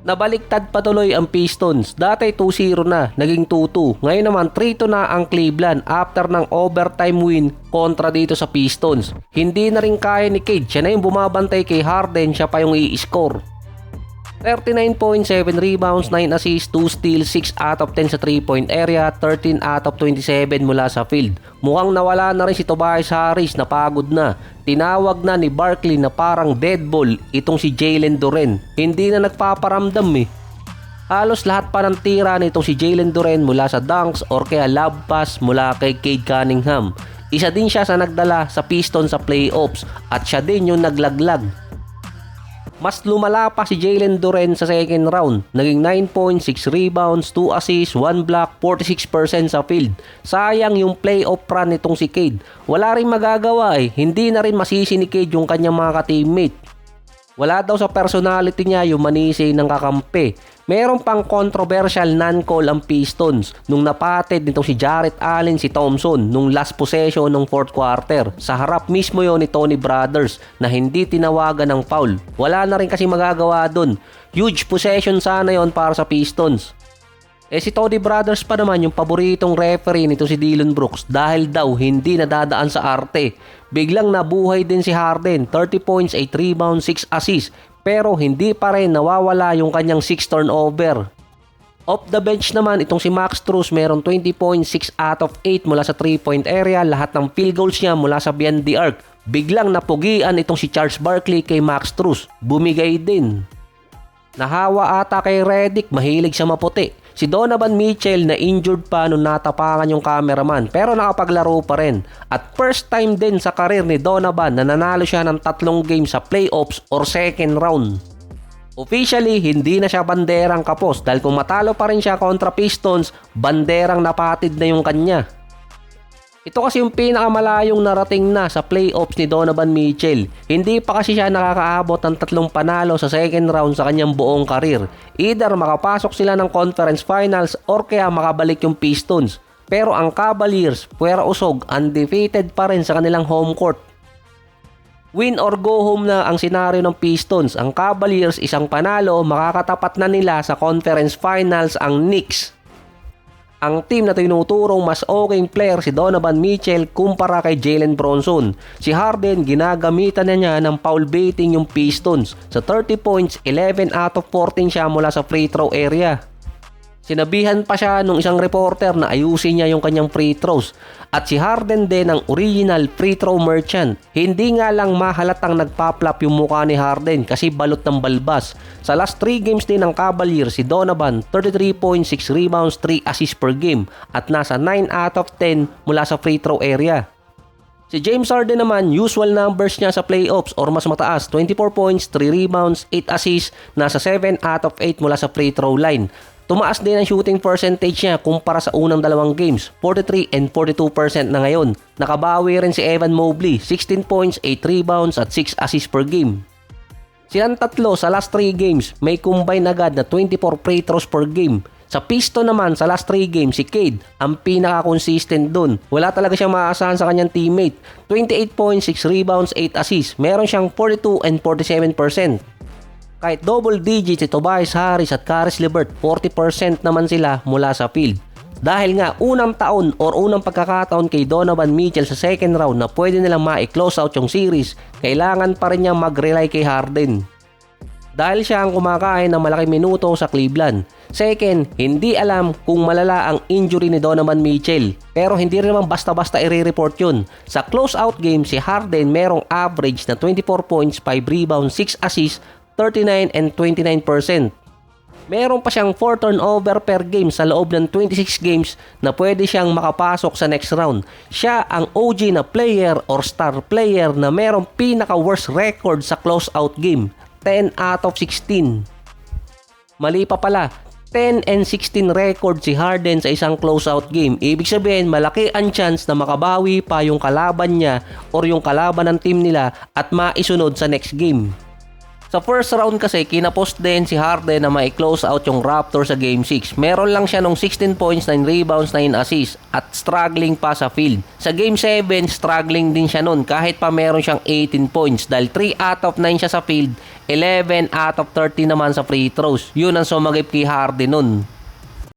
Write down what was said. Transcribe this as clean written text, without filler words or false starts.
Nabaliktad patuloy ang Pistons. Dati 2-0 na, naging 2-2. Ngayon naman 3-2 na ang Cleveland after ng overtime win kontra dito sa Pistons. Hindi na rin kaya ni Cade. Siya na yung bumabantay kay Harden, siya pa yung i-score. 39.7 rebounds, 9 assists, 2 steals, 6 out of 10 sa 3-point area, 13 out of 27 mula sa field. Mukhang nawala na rin si Tobias Harris, napagod na. Tinawag na ni Barkley na parang dead ball itong si Jalen Duren. Hindi na nagpaparamdam eh. Halos lahat pa ng tira nitong si Jalen Duren mula sa dunks or kaya lob pass mula kay Cade Cunningham. Isa din siya sa nagdala sa Pistons sa playoffs at siya din yung naglaglag. Mas lumala pa si Jalen Duren sa second round. Naging 9.6 rebounds, 2 assists, 1 block, 46% sa field. Sayang yung playoff run nitong si Cade. Wala rin magagawa eh. Hindi na rin masisi ni Cade yung kanyang mga ka-teammate. Wala daw sa personality niya yung manisi ng kakampi. Meron pang controversial non-call ang Pistons nung napatid nitong si Jarrett Allen si Thompson nung last possession ng fourth quarter. Sa harap mismo yon ni Tony Brothers na hindi tinawagan ng foul. Wala na rin kasi magagawa dun. Huge possession sana yon para sa Pistons. Si Tony Brothers pa naman yung paboritong referee nito si Dillon Brooks dahil daw hindi nadadaan sa arte. Biglang nabuhay din si Harden, 30 points, 8 rebounds, 6 assists, pero hindi pa rin nawawala yung kanyang 6 turnover. Off the bench naman itong si Max Strus, meron 20 points, 6 out of 8 mula sa 3-point area, lahat ng field goals niya mula sa beyond the arc. Biglang napugian itong si Charles Barkley kay Max Strus, bumigay din. Nahawa ata kay Redick, mahilig siya maputi. Si Donovan Mitchell na injured pa nung natapakan yung cameraman pero nakapaglaro pa rin. At first time din sa karir ni Donovan na nanalo siya ng 3 games sa playoffs or second round. Officially, hindi na siya banderang kapos dahil kung matalo pa rin siya kontra Pistons, banderang napatid na yung kanya. Ito kasi yung pinakamalayong narating na sa playoffs ni Donovan Mitchell. Hindi pa kasi siya nakakaabot ng 3 panalo sa second round sa kanyang buong karir. Either makapasok sila ng conference finals or kaya makabalik yung Pistons. Pero ang Cavaliers, puwera usog, undefeated pa rin sa kanilang home court. Win or go home na ang senaryo ng Pistons. Ang Cavaliers isang panalo, makakatapat na nila sa conference finals ang Knicks. Ang team na tinuturong mas okay player si Donovan Mitchell kumpara kay Jalen Brunson. Si Harden ginagamitan na niya ng foul baiting yung Pistons. Sa 30 points, 11 out of 14 siya mula sa free throw area. Sinabihan pa siya nung isang reporter na ayusin niya yung kanyang free throws. At si Harden din ang original free throw merchant. Hindi nga lang mahalatang nagpaplap yung mukha ni Harden kasi balot ng balbas. Sa last 3 games din ng Cavaliers, si Donovan 33.6 rebounds, 3 assists per game at nasa 9 out of 10 mula sa free throw area. Si James Harden naman, usual numbers niya sa playoffs or mas mataas, 24 points, 3 rebounds, 8 assists, nasa 7 out of 8 mula sa free throw line. Tumaas din ang shooting percentage niya kumpara sa unang 2 games, 43 and 42% na ngayon. Nakabawi rin si Evan Mobley, 16 points, 8 rebounds at 6 assists per game. Silang tatlo sa last 3 games, may combine agad na 24 free throws per game. Sa Piston naman, sa last 3 games, si Cade ang pinaka-consistent dun. Wala talaga siyang maaasahan sa kanyang teammate. 28 points, 6 rebounds, 8 assists. Meron siyang 42 and 47%. Kahit double digits si Tobias Harris at Caris LeVert, 40% naman sila mula sa field. Dahil nga unang taon or unang pagkakataon kay Donovan Mitchell sa second round na pwede nilang ma-close out yung series, kailangan pa rin niyang mag-rely kay Harden. Dahil siya ang kumakain ng malaking minuto sa Cleveland. Second, hindi alam kung malala ang injury ni Donovan Mitchell. Pero hindi rin naman basta-basta i-report yun. Sa close-out game, si Harden merong average na 24 points, 5 rebounds, 6 assists, 39 and 29%. Meron pa siyang 4 turnover per game sa loob ng 26 games na pwede siyang makapasok sa next round. Siya ang OG na player or star player na merong pinaka-worst record sa close-out game, 10 out of 16. Mali pa pala, 10 and 16 record si Harden sa isang close-out game. Ibig sabihin, malaki ang chance na makabawi pa yung kalaban niya or yung kalaban ng team nila at maisunod sa next game. Sa first round kasi, kinapost din si Harden na mai-close out yung Raptors sa Game 6. Meron lang siya nung 16 points, 9 rebounds, 9 assists at struggling pa sa field. Sa Game 7, struggling din siya nun kahit pa meron siyang 18 points dahil 3 out of 9 siya sa field, 11 out of 30 naman sa free throws. Yun ang sumagip kay Harden nun.